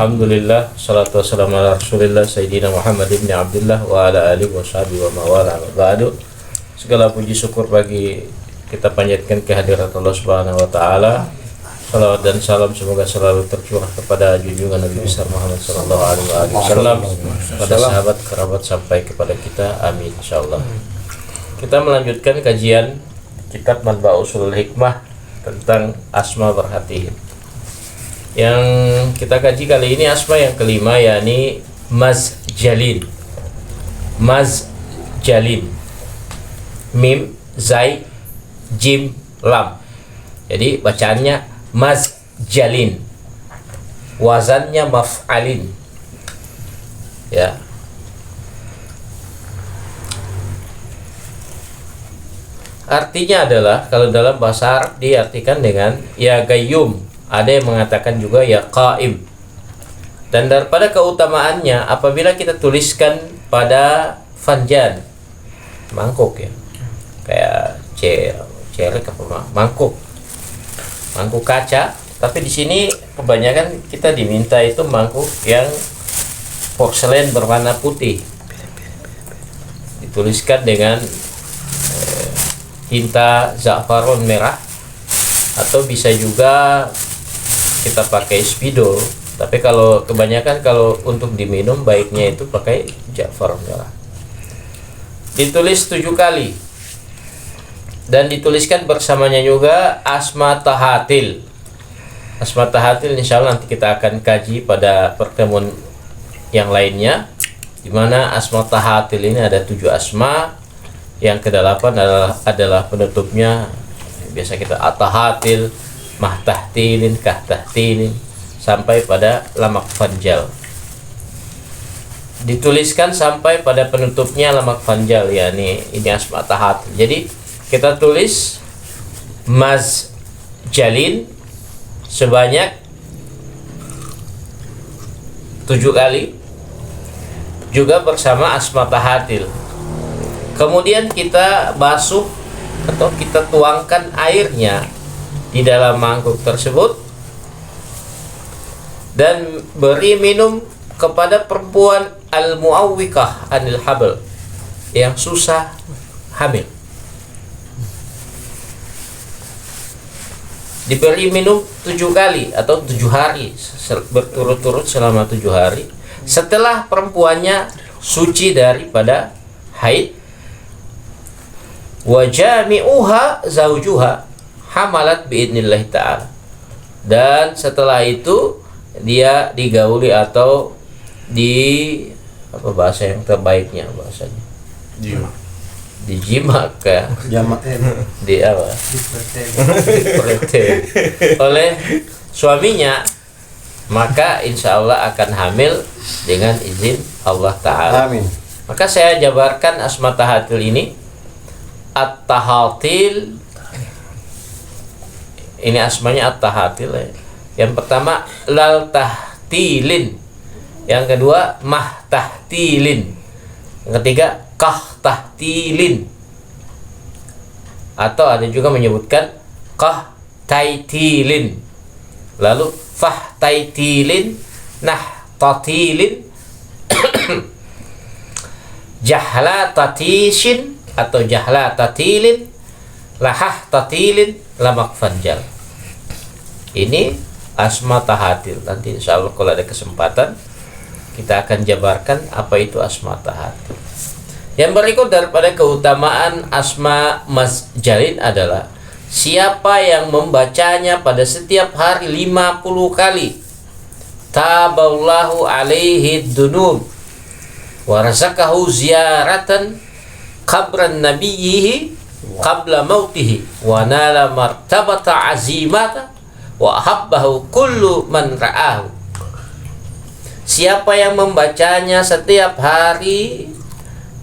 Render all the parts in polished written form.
Alhamdulillah, salatu wassalamu ala Rasulillah Sayyidina Muhammad ibn Abdullah wa ala alihi wa sahbihi wa mawala wa ba'du. Segala puji syukur bagi kita panjatkan kehadirat Allah Subhanahu wa taala. Salawat dan salam semoga selalu tercurah kepada junjungan Nabi besar Muhammad sallallahu alaihi wasallam, pada sahabat kerabat sampai kepada kita. Amin insyaallah. Kita melanjutkan kajian kitab Manba'us Ushulul Hikmah tentang asma berhati. Yang kita kaji kali ini asma yang kelima, yakni Mazjalin. Mazjalin, mim, zai, jim, lam. Jadi bacaannya Mazjalin, wazannya maf'alin. Ya. Artinya adalah, kalau dalam bahasa Arab diartikan dengan ya gayyum. Ada yang mengatakan juga ya qaim. Dan daripada keutamaannya, apabila kita tuliskan pada fanjan, mangkuk ya, kayak cerek apa, mangkuk kaca. Tapi di sini kebanyakan kita diminta itu mangkuk yang porselen berwarna putih, dituliskan dengan tinta za'faron merah, atau bisa juga kita pakai spidol. Tapi kalau kebanyakan kalau untuk diminum baiknya itu pakai za'faron merah. Ditulis 7 kali dan dituliskan bersamanya juga asma tahatil. Asma tahatil insyaallah nanti kita akan kaji pada pertemuan yang lainnya, di mana asma tahatil ini ada 7 asma. Yang ke-8 adalah penutupnya, biasa kita atahatil, mahtahtilin, kahtahtilin, sampai pada lamak fanjal. Dituliskan sampai pada penutupnya lamak fanjal, yakni ini asma tahatil. Jadi kita tulis Mazjalin sebanyak 7 kali, juga bersama asma tahatil. Kemudian kita basuh atau kita tuangkan airnya di dalam mangkuk tersebut dan beri minum kepada perempuan al-mu'awwikah anil habl, yang susah hamil. Diberi minum 7 kali atau 7 hari berturut-turut selama 7 hari setelah perempuannya suci daripada haid. Wa jami'uha zaujuha hamalat biidznillah ta'ala. Dan setelah itu dia digauli atau apa bahasa yang terbaiknya bahasanya? Dijima ke di apa? Diperete oleh suaminya, maka insya Allah akan hamil dengan izin Allah Ta'ala. Amin. Maka saya jabarkan asma tahatil ini. At-tahatil ini asmanya at-tahatil ya. Yang pertama lal tahtilin, yang kedua mah tahtilin, yang ketiga kah tahtilin, atau ada juga menyebutkan kah taitilin, lalu fah taitilin, nah tatilin, jahla tatishin atau jahla tatilin, lahah tatilin, lamak fanjal. Ini asma tahatil. Nanti insyaallah kalau ada kesempatan kita akan jabarkan apa itu asma tahatil. Yang berikut daripada keutamaan asma Mazjalin adalah siapa yang membacanya pada setiap hari 50 kali, taballahu alaihi dunub wa razaqahu ziyaratan qabran nabiyhi qabla mautihi wa nala martabata azimata wa habbahu kullu man ra'ahu. Siapa yang membacanya setiap hari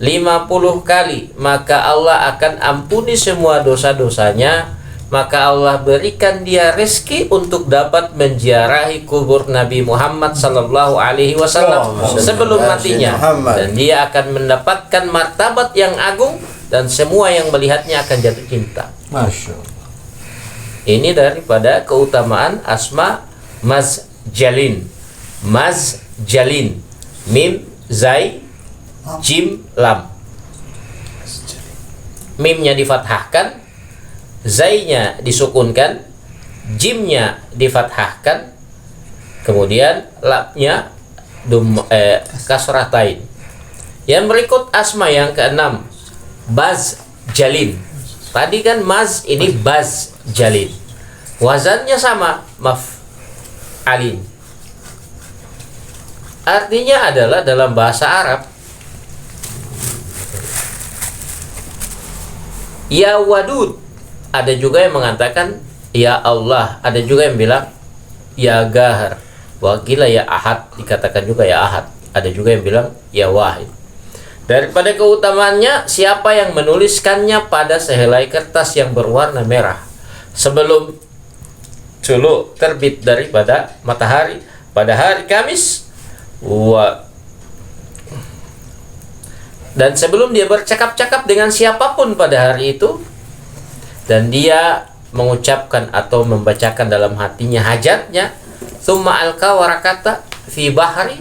50 kali, maka Allah akan ampuni semua dosa-dosanya, maka Allah berikan dia rezeki untuk dapat menziarahi kubur Nabi Muhammad sallallahu alaihi wasallam sebelum matinya, dan dia akan mendapatkan martabat yang agung dan semua yang melihatnya akan jatuh cinta. Masya Allah. Ini daripada keutamaan asma Mazjalin. Mazjalin. Mim, zai, jim, lam. Mimnya difathahkan, zainya disukunkan, jimnya difathahkan, kemudian lamnya kasratain. Yang berikut asma yang keenam, baz jalin. Tadi kan maz, ini baz jalin. Wazannya sama, maf'alin. Artinya adalah dalam bahasa Arab, ya wadud. Ada juga yang mengatakan ya Allah, ada juga yang bilang ya gahar. Wakila ya ahad, dikatakan juga ya ahad. Ada juga yang bilang ya wahid. Daripada keutamaannya, siapa yang menuliskannya pada sehelai kertas yang berwarna merah sebelum dulu terbit daripada matahari pada hari Kamis, dan sebelum dia bercakap-cakap dengan siapapun pada hari itu, dan dia mengucapkan atau membacakan dalam hatinya hajatnya, tsumma alqa warakata fi bahri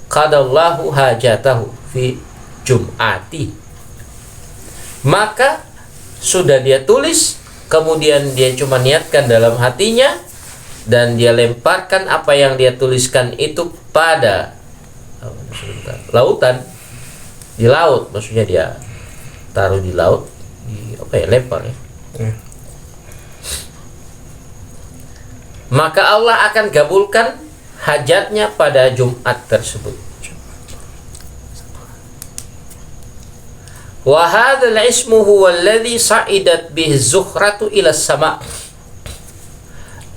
qadallahu hajatahu fi jum'ati, maka sudah dia tulis, kemudian dia cuma niatkan dalam hatinya, dan dia lemparkan apa yang dia tuliskan itu pada lautan, di laut, maksudnya dia taruh di laut, lempar ya. Maka Allah akan gabulkan hajatnya pada Jumat tersebut. Wa hadzal ismu huwa alladhi sa'idat bihi zuhratu ila sama'.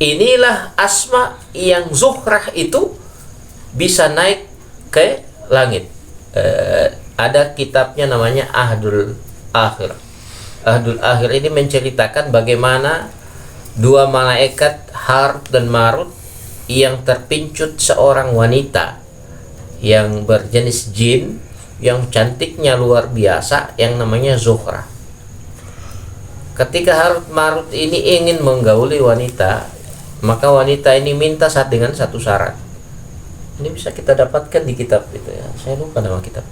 Inilah asma yang Zuhrah itu bisa naik ke langit. Ada kitabnya namanya Ahdul Akhir. Ahdul Akhir ini menceritakan bagaimana dua malaikat Harut dan Marut yang terpincut seorang wanita yang berjenis jin, yang cantiknya luar biasa, yang namanya Zuhrah. Ketika Harut Marut ini ingin menggauli wanita, maka wanita ini minta dengan satu syarat. Ini bisa kita dapatkan di kitab itu ya. Saya lupa nama kitab.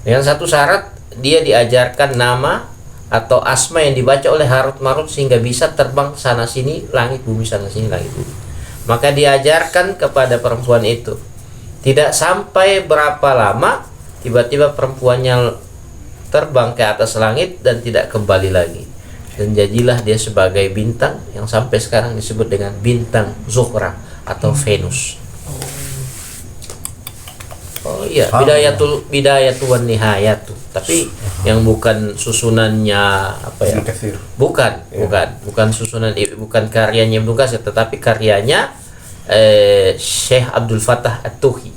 Dengan satu syarat, dia diajarkan nama atau asma yang dibaca oleh Harut Marut sehingga bisa terbang sana sini, langit bumi, sana sini, langit bumi. Maka diajarkan kepada perempuan itu. Tidak sampai berapa lama, tiba-tiba perempuannya terbang ke atas langit dan tidak kembali lagi. Dan jadilah dia sebagai bintang yang sampai sekarang disebut dengan bintang Zuhrah atau Venus. Oh iya, bidayatu wan nihayatu. Tapi yang bukan susunannya apa ya? Bukan susunan, bukan karyanya Ibnu Katsir, tetapi karyanya Syekh Abdul Fattah At-Tuhi.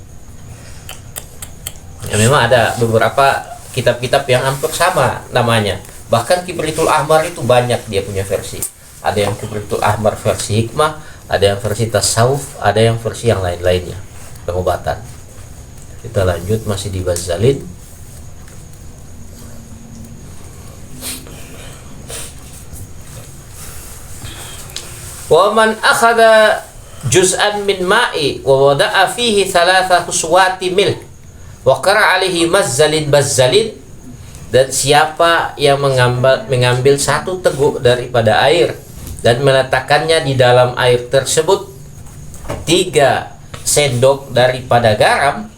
Ya, memang ada beberapa kitab-kitab yang hampir sama namanya. Bahkan Kibritul Ahmar itu banyak dia punya versi. Ada yang Kibritul Ahmar versi hikmah, ada yang versi tasawuf, ada yang versi yang lain-lainnya, pengobatan. Kita lanjut, masih di Bazzalin. Wa man akhadha juz'an min ma'i wa wada'a fihi thalatha huswati milh wa qara alaihi mazzalin bazzalin. Dan siapa yang mengambil satu teguk daripada air dan meletakkannya di dalam air tersebut 3 sendok daripada garam,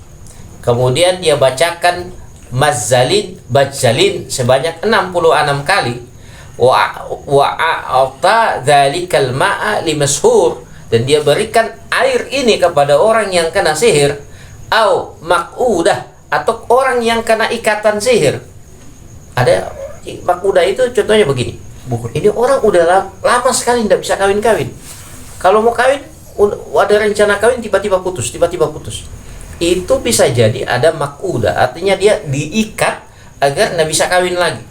kemudian dia bacakan mazzalin bazzalin sebanyak 66 kali, wa'ata dzalikal ma'a limashur, dan dia berikan air ini kepada orang yang kena sihir, au maqudah, atau orang yang kena ikatan sihir. Ada maqudah itu contohnya begini. Ini orang udah lama sekali tidak bisa kawin-kawin. Kalau mau kawin, ada rencana kawin tiba-tiba putus. Itu bisa jadi ada maqudah, artinya dia diikat agar tidak bisa kawin lagi.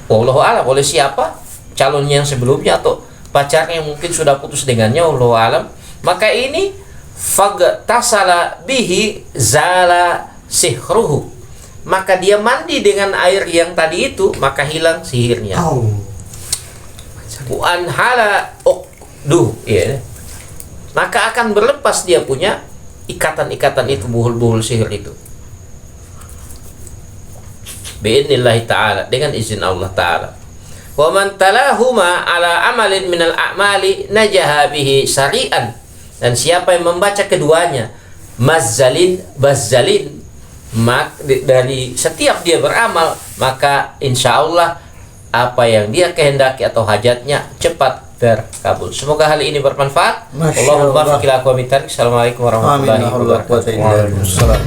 Wallahu a'lam, oleh siapa? Calonnya yang sebelumnya atau pacarnya yang mungkin sudah putus dengannya, wallahu a'lam. Maka ini fagtasala bihi zala sihruhu. Maka dia mandi dengan air yang tadi itu, maka hilang sihirnya. Anhala uqduh, ya. maka akan berlepas dia punya ikatan-ikatan itu, buhul-buhul sihir itu. Bi'idnillahi ta'ala, dengan izin Allah ta'ala. Wa man talahuma ala amalin minal a'mali najaha bihi syari'an. Dan siapa yang membaca keduanya, mazzalin, bazzalin, dari setiap dia beramal, maka insya Allah apa yang dia kehendaki atau hajatnya cepat terkabul. Semoga hal ini bermanfaat. Allahumma barik ila aqwamit thariq. Assalamualaikum warahmatullahi wabarakatuh. Waalaikumsalam.